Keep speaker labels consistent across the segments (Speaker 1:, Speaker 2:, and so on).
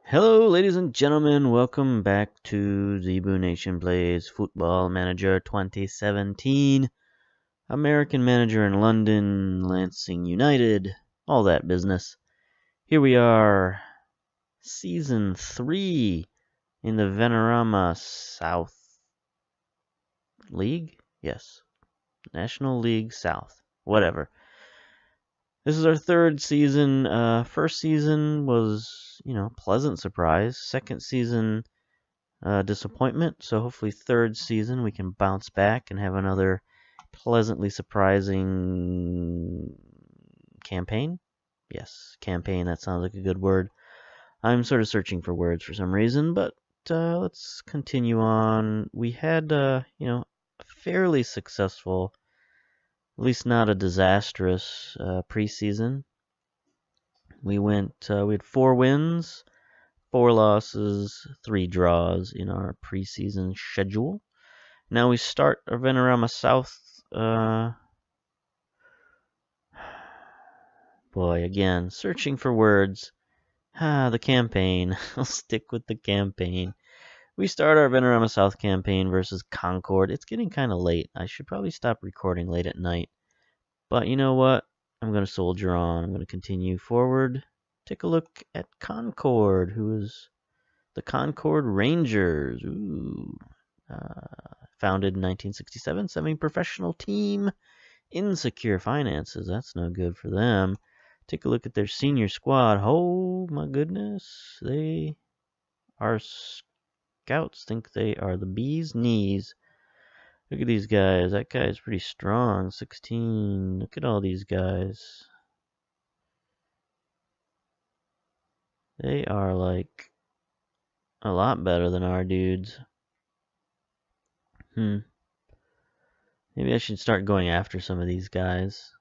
Speaker 1: Hello, ladies and gentlemen. Welcome back to Zebu Nation Plays Football Manager 2017. American Manager in London, Lancing United, all that business. Here we are, Season 3 in the Venerama South League? Yes, National League South. Whatever. This is our third season. First season was, pleasant surprise. Second season, disappointment. So hopefully third season we can bounce back and have another pleasantly surprising campaign. Yes, campaign. That sounds like a good word. I'm sort of searching for words for some reason, but let's continue on. We had, a fairly successful, at least not a disastrous preseason. We had 4 wins, 4 losses, 3 draws in our preseason schedule. Now we start our Venerama South. Boy, again, searching for words. The campaign. I'll stick with the campaign. We start our Venerama South campaign versus Concord. It's getting kind of late. I should probably stop recording late at night. But you know what? I'm going to soldier on. I'm going to continue forward. Take a look at Concord, who is the Concord Rangers. Ooh. Founded in 1967, semi-professional team. Insecure finances. That's no good for them. Take a look at their senior squad. Oh my goodness. They are scouts. Think they are the bee's knees. Look at these guys. That guy is pretty strong. 16. Look at all these guys. They are like a lot better than our dudes. Maybe I should start going after some of these guys.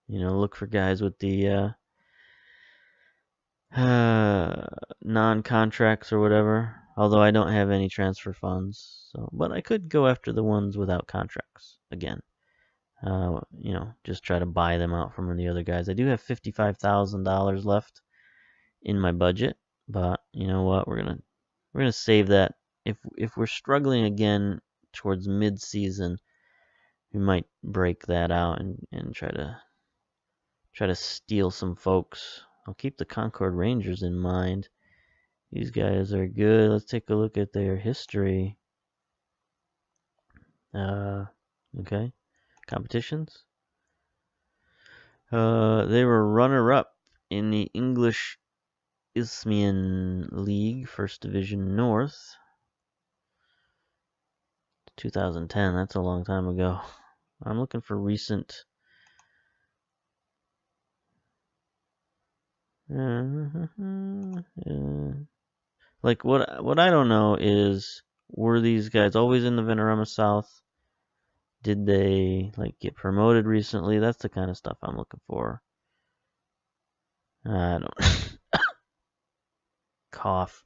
Speaker 1: Look for guys with the non-contracts or whatever. Although I don't have any transfer funds, but I could go after the ones without contracts again. Just try to buy them out from the other guys. I do have $55,000 left in my budget, but you know what? We're gonna save that. If we're struggling again towards mid-season, we might break that out and try to steal some folks. I'll keep the Concord Rangers in mind. These guys are good. Let's take a look at their history. Okay. Competitions. They were runner-up in the English Isthmian League, First Division North. 2010, that's a long time ago. I'm looking for recent. Like what I don't know is, were these guys always in the Venerama South? Did they get promoted recently? That's the kind of stuff I'm looking for. I don't cough.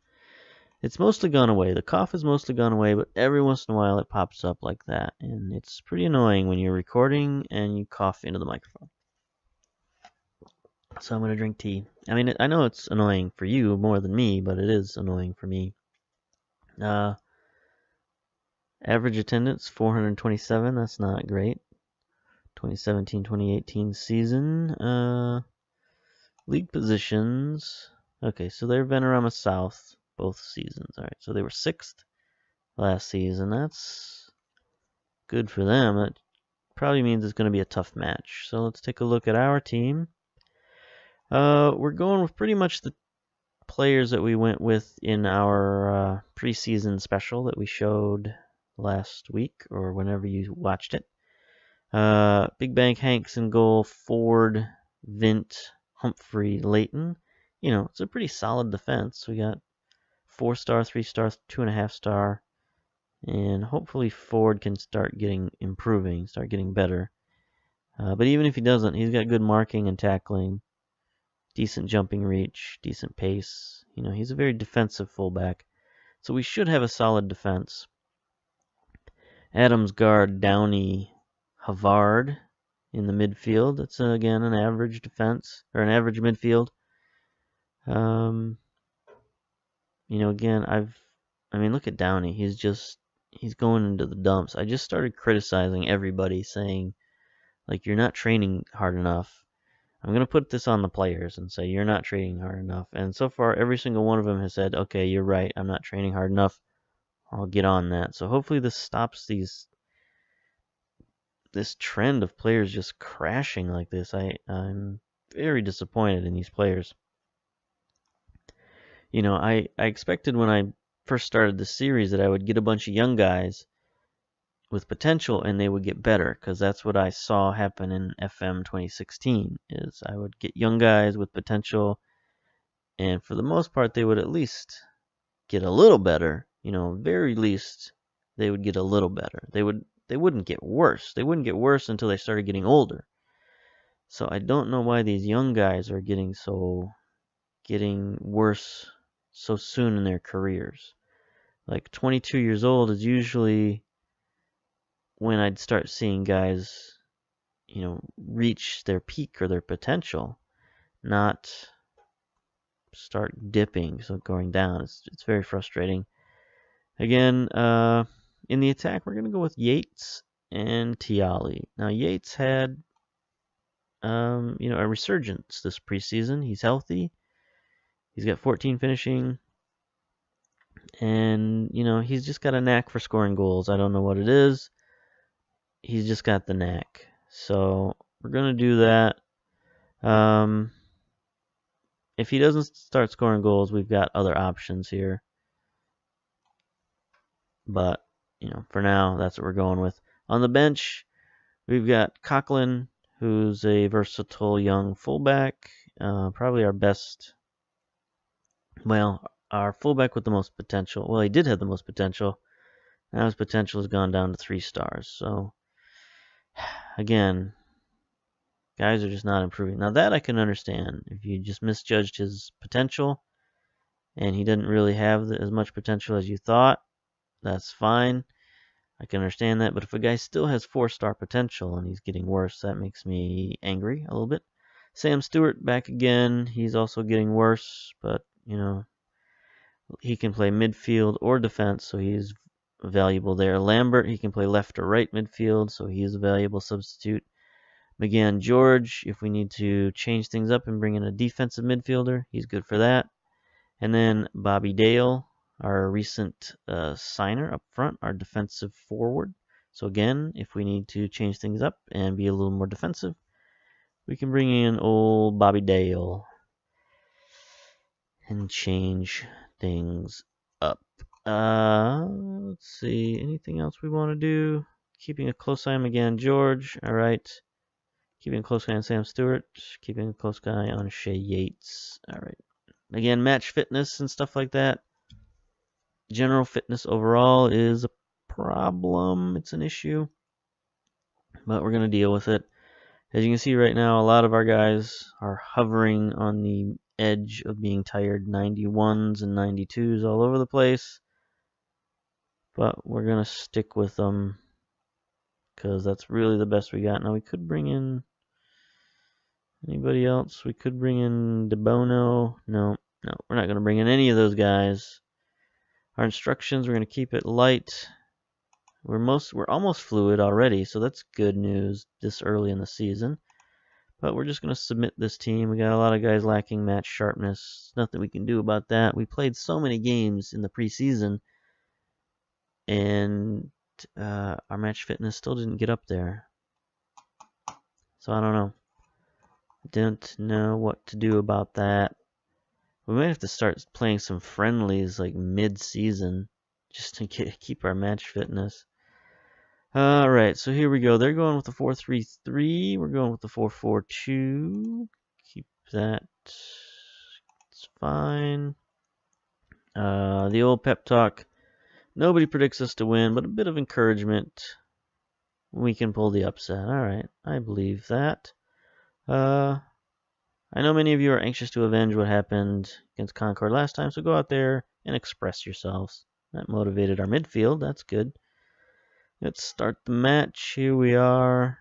Speaker 1: It's mostly gone away. The cough has mostly gone away, but every once in a while it pops up like that, and it's pretty annoying when you're recording and you cough into the microphone. So I'm going to drink tea. I mean, I know it's annoying for you more than me, but it is annoying for me. Average attendance, 427. That's not great. 2017-2018 season. League positions. Okay, so they're Venerama South both seasons. All right, so they were 6th last season. That's good for them. That probably means it's going to be a tough match. So let's take a look at our team. We're going with pretty much the players that we went with in our preseason special that we showed last week or whenever you watched it. Big Bank Hanks in goal, Ford, Vint, Humphrey, Layton. It's a pretty solid defense. We got 4-star, 3-star, 2.5-star, and hopefully Ford can start getting better. But even if he doesn't, he's got good marking and tackling, decent jumping reach, decent pace. He's a very defensive fullback, so we should have a solid defense. Adams guard, Downey, Havard in the midfield. That's again an average defense or an average midfield. again, I mean, look at Downey. He's going into the dumps. I just started criticizing everybody, saying, like, you're not training hard enough. I'm going to put this on the players and say, you're not training hard enough. And so far, every single one of them has said, okay, you're right. I'm not training hard enough. I'll get on that. So hopefully this stops this trend of players just crashing like this. I'm very disappointed in these players. I expected when I first started the series that I would get a bunch of young guys with potential and they would get better, because that's what I saw happen in FM 2016. Is I would get young guys with potential, and for the most part they would at least get a little better. Very least they would get a little better. They wouldn't get worse. They wouldn't get worse until they started getting older. So I don't know why these young guys are getting worse so soon in their careers. Like 22 years old is usually when I'd start seeing guys, reach their peak or their potential, not start dipping, so going down. It's very frustrating. Again, in the attack, we're going to go with Yates and Tiali. Now, Yates had, a resurgence this preseason. He's healthy. He's got 14 finishing. And, he's just got a knack for scoring goals. I don't know what it is. He's just got the knack. So we're going to do that. If he doesn't start scoring goals, we've got other options here. But, for now, that's what we're going with. On the bench, we've got Coughlin, who's a versatile young fullback. Probably our best. Well, our fullback with the most potential. Well, he did have the most potential. Now his potential has gone down to 3 stars. So, again, guys are just not improving. Now that I can understand. If you just misjudged his potential and he didn't really have as much potential as you thought, that's fine. I can understand that. But if a guy still has 4-star potential and he's getting worse, that makes me angry a little bit. Sam Stewart back again. He's also getting worse, but, he can play midfield or defense, so he's valuable there. Lambert, he can play left or right midfield, so he is a valuable substitute. McGann George, if we need to change things up and bring in a defensive midfielder, he's good for that. And then Bobby Dale, our recent signer up front, our defensive forward. So again, if we need to change things up and be a little more defensive, we can bring in old Bobby Dale and change things up. Let's see, anything else we want to do? Keeping a close eye on McGann George. All right. Keeping a close eye on Sam Stewart. Keeping a close eye on Shea Yates. All right. Again, match fitness and stuff like that. General fitness overall is a problem. It's an issue. But we're going to deal with it. As you can see right now, a lot of our guys are hovering on the edge of being tired. 91s and 92s all over the place. But we're going to stick with them because that's really the best we got. Now we could bring in anybody else. We could bring in DeBono. No, we're not going to bring in any of those guys. Our instructions, we're going to keep it light. We're almost fluid already, so that's good news this early in the season. But we're just going to submit this team. We got a lot of guys lacking match sharpness. Nothing we can do about that. We played so many games in the preseason, and our match fitness still didn't get up there. So I don't know. Don't know what to do about that. We might have to start playing some friendlies like mid-season just to keep our match fitness. Alright, so here we go. They're going with the 4-3-3. We're going with the 4-4-2. Keep that. It's fine. The old pep talk. Nobody predicts us to win, but a bit of encouragement. We can pull the upset. Alright, I believe that. I know many of you are anxious to avenge what happened against Concord last time, so go out there and express yourselves. That motivated our midfield. That's good. Let's start the match. Here we are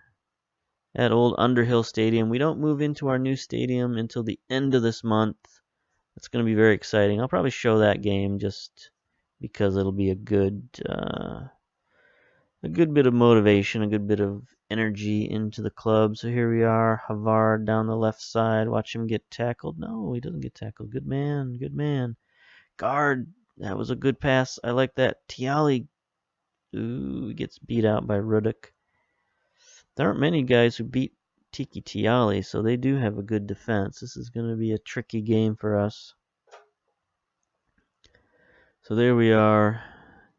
Speaker 1: at Old Underhill Stadium. We don't move into our new stadium until the end of this month. It's going to be very exciting. I'll probably show that game just because it'll be a good bit of motivation, a good bit of energy into the club. So here we are, Havard down the left side. Watch him get tackled. No, he doesn't get tackled. Good man, good man. Guard. That was a good pass. I like that. Tiali, ooh, gets beat out by Rudek. There aren't many guys who beat Tiki Tiali, so they do have a good defense. This is going to be a tricky game for us. So there we are.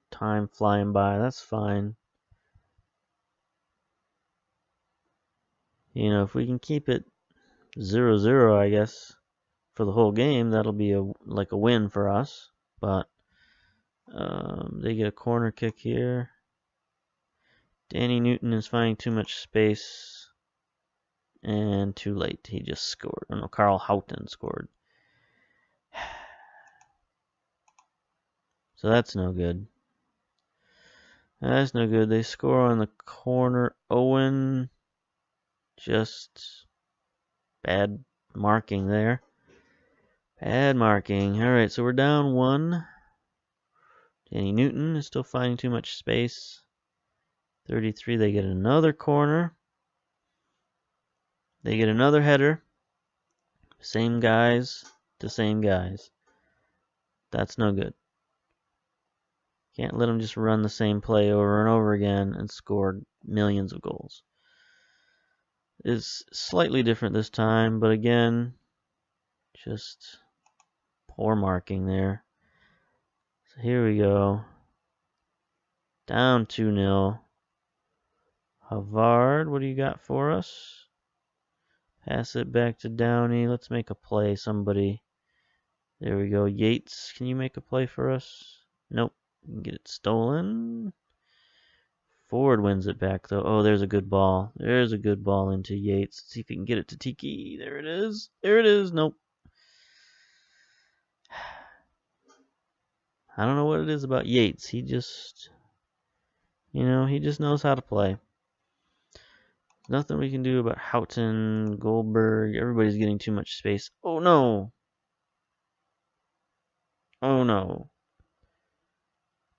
Speaker 1: Time flying by. That's fine. You know, if we can keep it 0-0, I guess, for the whole game, that'll be like a win for us. But they get a corner kick here. Danny Newton is finding too much space. And too late. He just scored. Oh no, Carl Houghton scored. So that's no good. That's no good. They score on the corner. Owen, just bad marking there. Bad marking. Alright, so we're down 1. Danny Newton is still finding too much space. 33, they get another corner. They get another header. Same guys to same guys. That's no good. Can't let them just run the same play over and over again and score millions of goals. It's slightly different this time, but again, just poor marking there. So here we go. Down 2-0. Havard, what do you got for us? Pass it back to Downey. Let's make a play, somebody. There we go. Yates, can you make a play for us? Nope. Get it stolen. Ford wins it back, though. Oh, there's a good ball. There's a good ball into Yates. Let's see if he can get it to Tiki. There it is. There it is. Nope. I don't know what it is about Yates. He just, he just knows how to play. Nothing we can do about Houghton, Goldberg. Everybody's getting too much space. Oh, no. Oh, no.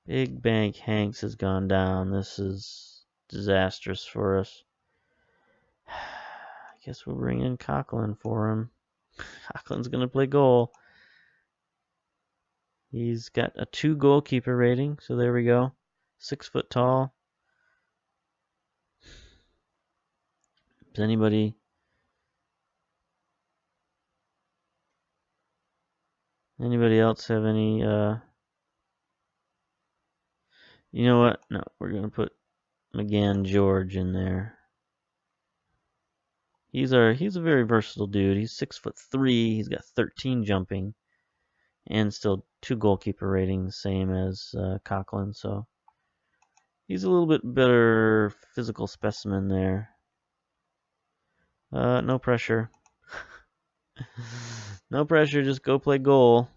Speaker 1: Big Bank Hanks has gone down. This is disastrous for us. I guess we'll bring in Coughlin for him. Coughlin's going to play goal. He's got a 2 goalkeeper rating, so there we go. 6 foot tall. Does anybody else have any you know what? No, we're gonna put McGann George in there. He's a very versatile dude. He's 6'3". He's got 13 jumping, and still 2 goalkeeper ratings, same as Coughlin. So he's a little bit better physical specimen there. No pressure. No pressure. Just go play goal.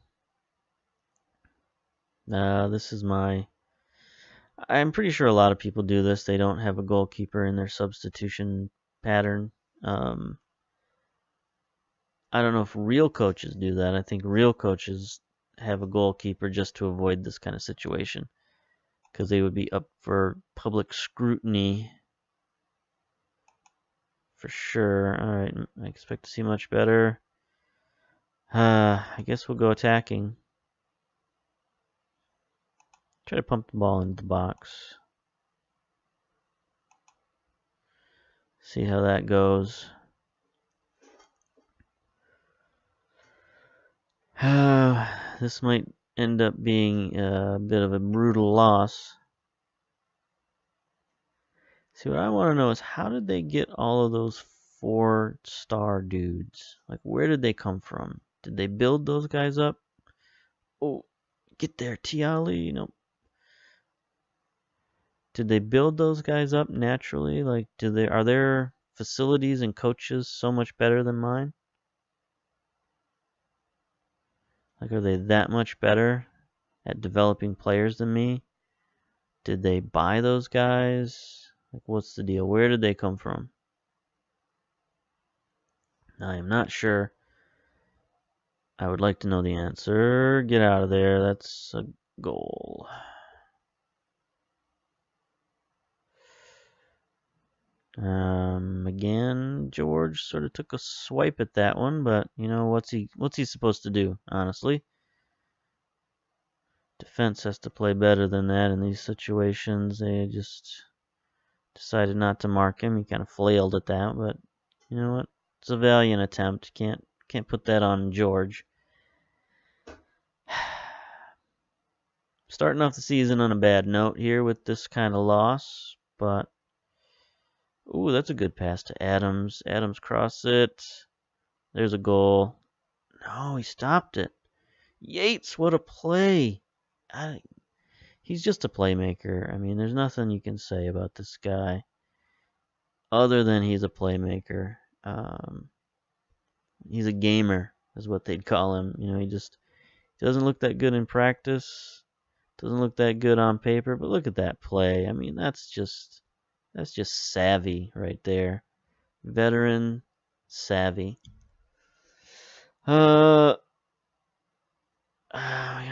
Speaker 1: This is I'm pretty sure a lot of people do this. They don't have a goalkeeper in their substitution pattern. I don't know if real coaches do that. I think real coaches have a goalkeeper just to avoid this kind of situation, because they would be up for public scrutiny for sure. All right, I expect to see much better. I guess we'll go attacking. Try to pump the ball into the box. See how that goes. This might end up being a bit of a brutal loss. See, what I want to know is, how did they get all of those 4-star dudes? Like, where did they come from? Did they build those guys up? Oh, get there, Tiali. Nope. Did they build those guys up naturally? Like, are their facilities and coaches so much better than mine? Like, are they that much better at developing players than me? Did they buy those guys? Like, what's the deal? Where did they come from? I am not sure. I would like to know the answer. Get out of there. That's a goal. Again, George sort of took a swipe at that one, but you know what's he supposed to do? Honestly, defense has to play better than that in these situations. They just decided not to mark him. He kind of flailed at that, but you know what? It's a valiant attempt. Can't put that on George. Starting off the season on a bad note here with this kind of loss, but ooh, that's a good pass to Adams. Adams cross it. There's a goal. No, he stopped it. Yates, what a play. He's just a playmaker. I mean, there's nothing you can say about this guy other than he's a playmaker. He's a gamer, is what they'd call him. You know, he doesn't look that good in practice. Doesn't look that good on paper, but look at that play. I mean, that's just savvy right there. Veteran savvy. We got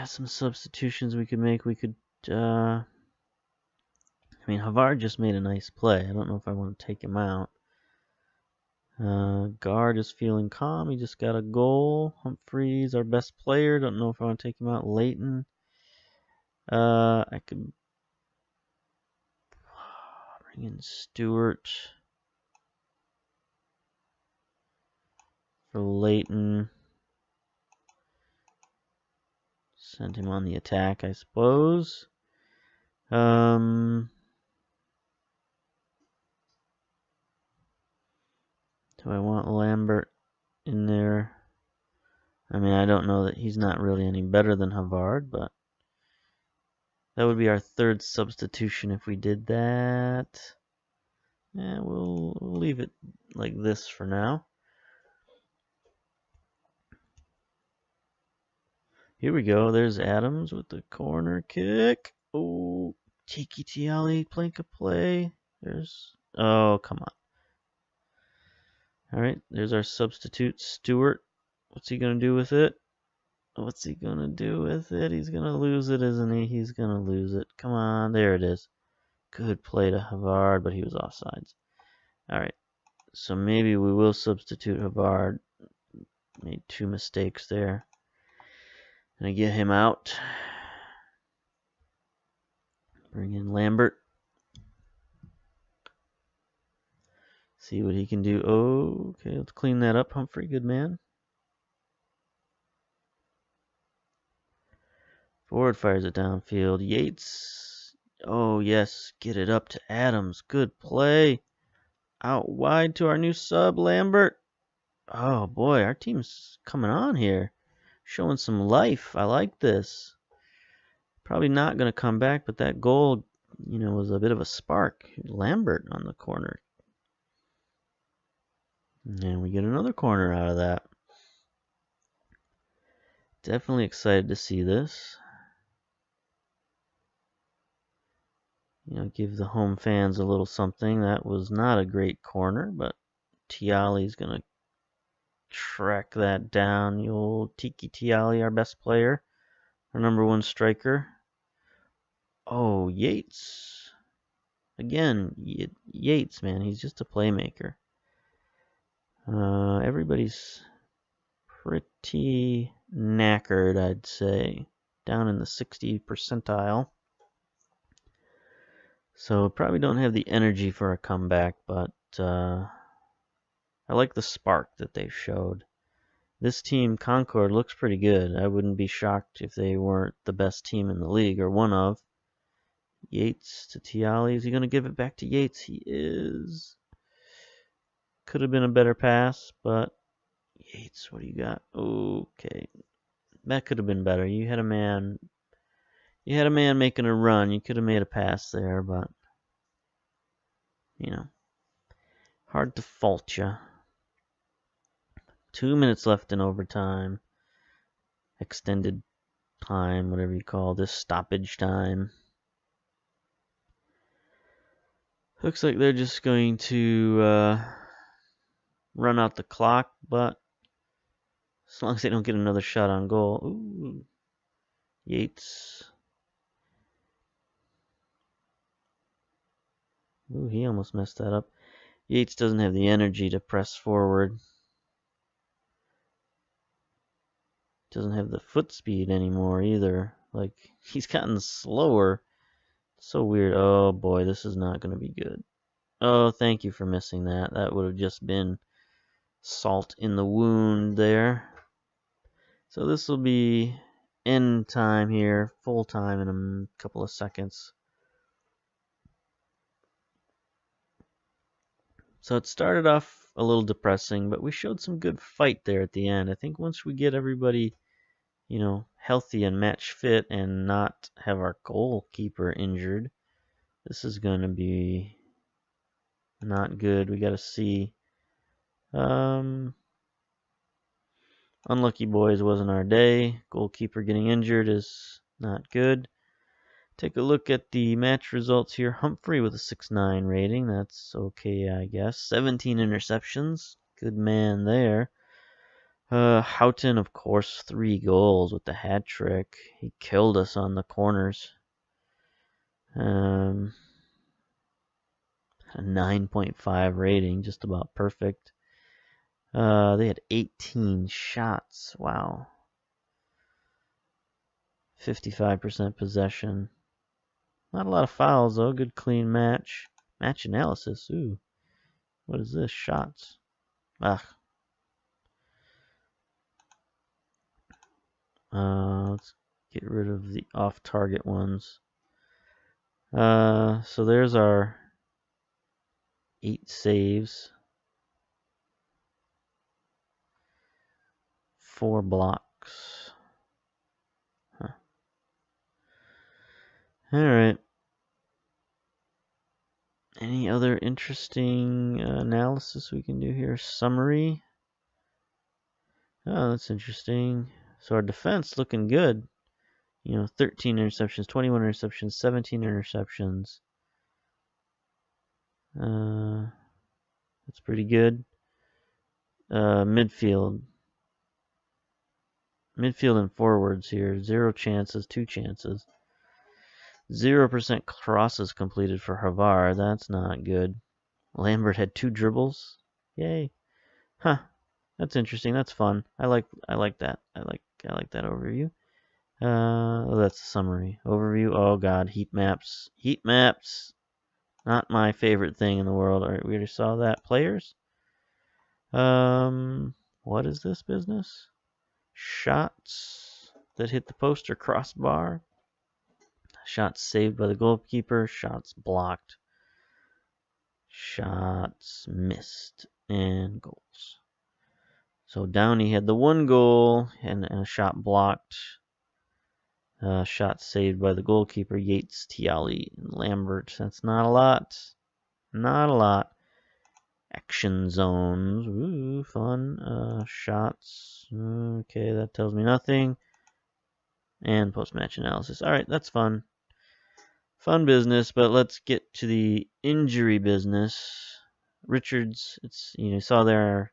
Speaker 1: some substitutions we could make. I mean, Havard just made a nice play. I don't know if I want to take him out. Guard is feeling calm. He just got a goal. Humphrey's our best player. Don't know if I want to take him out. Leighton. I could bring in Stewart for Leighton. Send him on the attack, I suppose. Do I want Lambert in there? I mean, I don't know that he's not really any better than Havard, but that would be our third substitution if we did that. Yeah, we'll leave it like this for now. Here we go. There's Adams with the corner kick. Oh, Tiki Tiali playing a play. Oh, come on. All right, there's our substitute, Stewart. What's he going to do with it? What's he going to do with it? He's going to lose it, isn't he? He's going to lose it. Come on, there it is. Good play to Havard, but he was offsides. All right, so maybe we will substitute Havard. Made two mistakes there. Gonna get him out. Bring in Lambert. See what he can do. Oh, okay, let's clean that up, Humphrey. Good man. Forward fires it downfield. Yates. Oh, yes. Get it up to Adams. Good play. Out wide to our new sub, Lambert. Oh, boy. Our team's coming on here. Showing some life. I like this. Probably not going to come back, but that goal, you know, was a bit of a spark. Lambert on the corner. And we get another corner out of that. Definitely excited to see this. You know, give the home fans a little something. That was not a great corner, but Tiali's going to track that down. The old Tiki Tiali, our best player, our number one striker. Oh, Yates. Again, Yates, man, he's just a playmaker. Everybody's pretty knackered, I'd say. Down in the 60th percentile. So probably don't have the energy for a comeback, but I like the spark that they showed. This team, Concord, looks pretty good. I wouldn't be shocked if they weren't the best team in the league, or one of. Yates to Tiali. Is he going to give it back to Yates? He is. Could have been a better pass, but Yates, what do you got? Okay. That could have been better. You had a man making a run. You could have made a pass there, but you know, hard to fault you. 2 minutes left in overtime. Extended time, whatever you call this, stoppage time. Looks like they're just going to run out the clock, but As long as they don't get another shot on goal. Ooh. Yates. Ooh, he almost messed that up. Yates doesn't have the energy to press forward. Doesn't have the foot speed anymore either. Like, he's gotten slower. So weird. Oh boy, this is not going to be good. Oh, thank you for missing that. That would have just been salt in the wound there. So this will be end time here, full time in a couple of seconds. So it started off a little depressing, but we showed some good fight there at the end. I think once we get everybody, healthy and match fit and not have our goalkeeper injured, this is going to be not good. We got to see. Unlucky boys, wasn't our day. Goalkeeper getting injured is not good. Take a look at the match results here. Humphrey with a 6.9 rating. That's okay, I guess. 17 interceptions. Good man there. Houghton, of course, 3 goals with the hat trick. He killed us on the corners. A 9.5 rating, just about perfect. They had 18 shots. Wow. 55% possession. Not a lot of fouls, though. Good clean match. Match analysis. Ooh. What is this? Shots. Ugh. Let's get rid of the off-target ones. So there's our 8 saves. 4 blocks. Huh. Alright. Any other interesting analysis we can do here? Summary. Oh, that's interesting. So our defense looking good. 13 interceptions, 21 interceptions, 17 interceptions. That's pretty good. Midfield and forwards here. 0 chances, 2 chances. 0% crosses completed for Havard. That's not good. Lambert had 2 dribbles. Yay. Huh. That's interesting. That's fun. I like that. I like that overview. That's the summary. Overview. Oh god, heat maps. Heat maps. Not my favorite thing in the world. Alright, we already saw that. Players. What is this business? Shots that hit the post or crossbar. Shots saved by the goalkeeper. Shots blocked. Shots missed. And goals. So Downey had the 1 goal and a shot blocked. Shot saved by the goalkeeper. Yates, Tiali, and Lambert. That's not a lot. Not a lot. Action zones. Ooh, fun. Shots. Okay, that tells me nothing. And post-match analysis. Alright, that's fun. Fun business, but let's get to the injury business. Richards, you saw there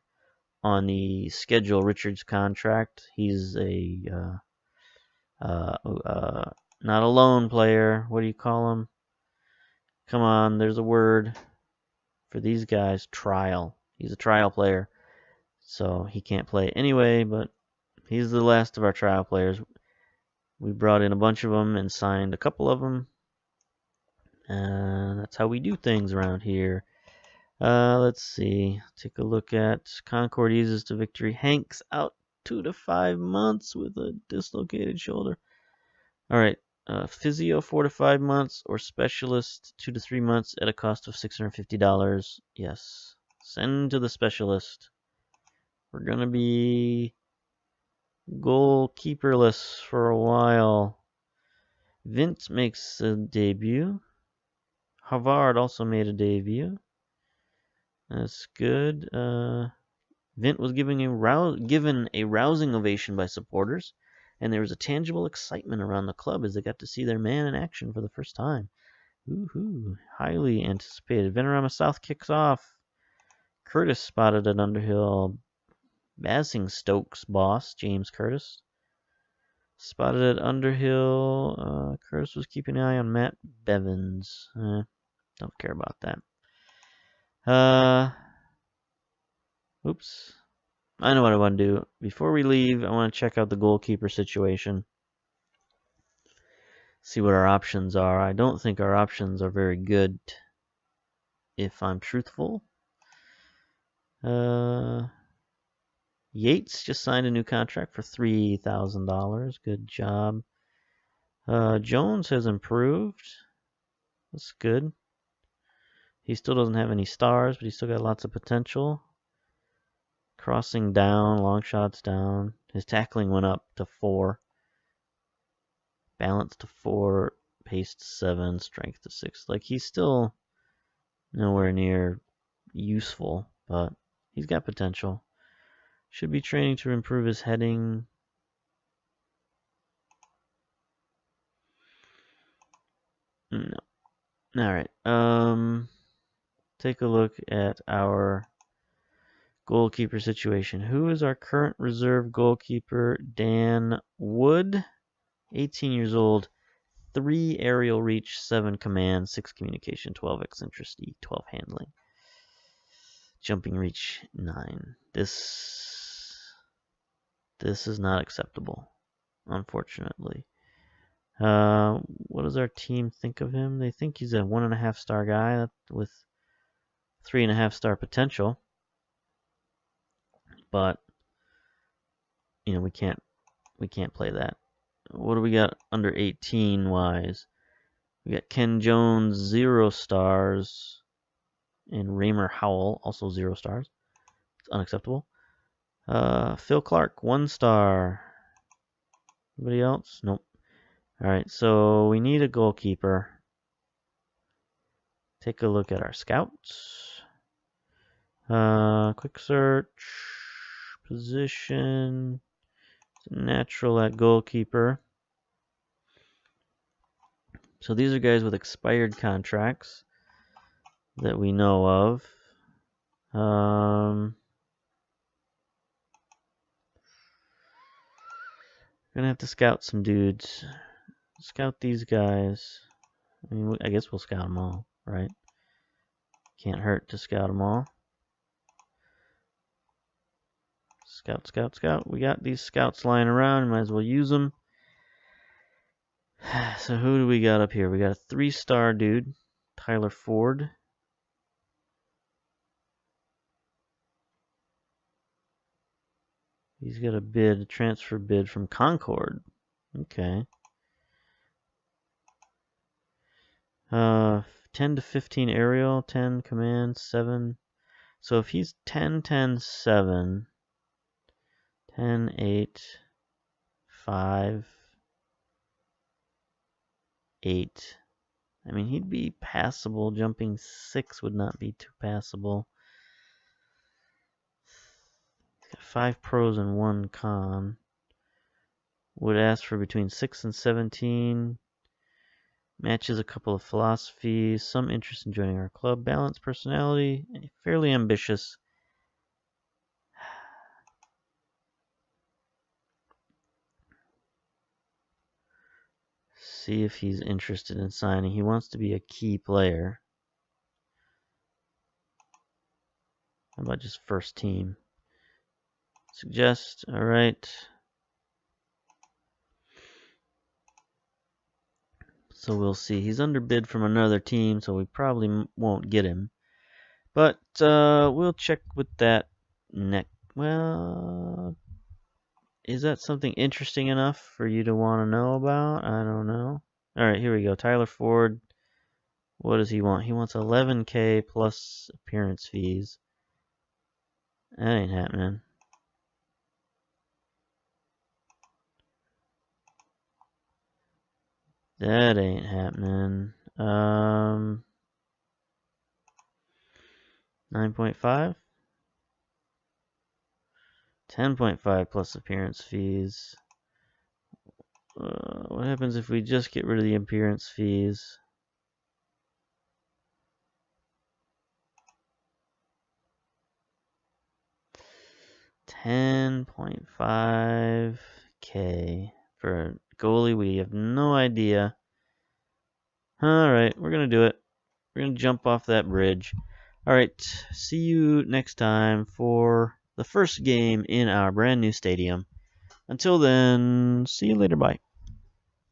Speaker 1: on the schedule Richards' contract. He's not a loan player. What do you call him? Come on, there's a word for these guys. Trial. He's a trial player. So he can't play anyway, but he's the last of our trial players. We brought in a bunch of them and signed a couple of them. That's how we do things around here. Let's see. Take a look at Concord eases to victory. Hanks out 2 to 5 months with a dislocated shoulder. Alright. Physio 4 to 5 months or specialist 2 to 3 months at a cost of $650. Yes. Send to the specialist. We're going to be goalkeeperless for a while. Vint makes a debut. Havard also made a debut. That's good. Vint was given a rousing ovation by supporters, and there was a tangible excitement around the club as they got to see their man in action for the first time. Woohoo! Highly anticipated. Venerama South kicks off. Curtis spotted at Underhill. Basingstoke's boss, James Curtis. Spotted at Underhill. Curtis was keeping an eye on Matt Bevins. Don't care about that. Oops. I know what I want to do. Before we leave, I want to check out the goalkeeper situation. See what our options are. I don't think our options are very good, if I'm truthful. Yates just signed a new contract for $3,000. Good job. Jones has improved. That's good. He still doesn't have any stars, but he's still got lots of potential. Crossing down, long shots down. His tackling went up to 4. Balance to 4. Pace to 7. Strength to 6. Like, he's still nowhere near useful, but he's got potential. Should be training to improve his heading. No. Alright. Take a look at our goalkeeper situation. Who is our current reserve goalkeeper? Dan Wood, 18 years old, 3 aerial reach, 7 command, 6 communication, 12 eccentricity, 12 handling. Jumping reach, 9. This is not acceptable, unfortunately. What does our team think of him? They think he's a 1.5 star guy with 3.5 star potential. But you know, we can't play that. What do we got under 18 wise? We got Ken Jones, 0 stars, and Raymer Howell, also 0 stars. It's unacceptable. Phil Clark, 1 star. Anybody else? Nope. Alright, so we need a goalkeeper. Take a look at our scouts. Quick search. Position. Natural at goalkeeper. So these are guys with expired contracts that we know of. Gonna have to scout some dudes. Scout these guys. I mean, I guess we'll scout them all, right? Can't hurt to scout them all. Scout, scout, scout. We got these scouts lying around. Might as well use them. So who do we got up here? We got a 3 star dude, Tyler Ford. He's got a transfer bid from Concord. Okay. 10 to 15 aerial, 10 command, 7. So if he's 10, 10, 7, 10, 8, 5, 8. I mean, he'd be passable. Jumping 6 would not be too passable. He's got 5 pros and 1 con. Would ask for between 6 and 17. Matches a couple of philosophies. Some interest in joining our club. Balanced personality. Fairly ambitious. See if he's interested in signing. He wants to be a key player. How about just first team? Suggest. All right. So we'll see. He's underbid from another team, so we probably won't get him. But we'll check with that next. Well, is that something interesting enough for you to want to know about? I don't know. All right, here we go. Tyler Ford. What does he want? He wants 11K plus appearance fees. That ain't happening. That ain't happening. 9.5. 10.5 plus appearance fees. What happens if we just get rid of the appearance fees? 10.5K for a goalie. We have no idea. Alright, we're going to do it. We're going to jump off that bridge. Alright, see you next time for the first game in our brand new stadium. Until then, see you later. Bye.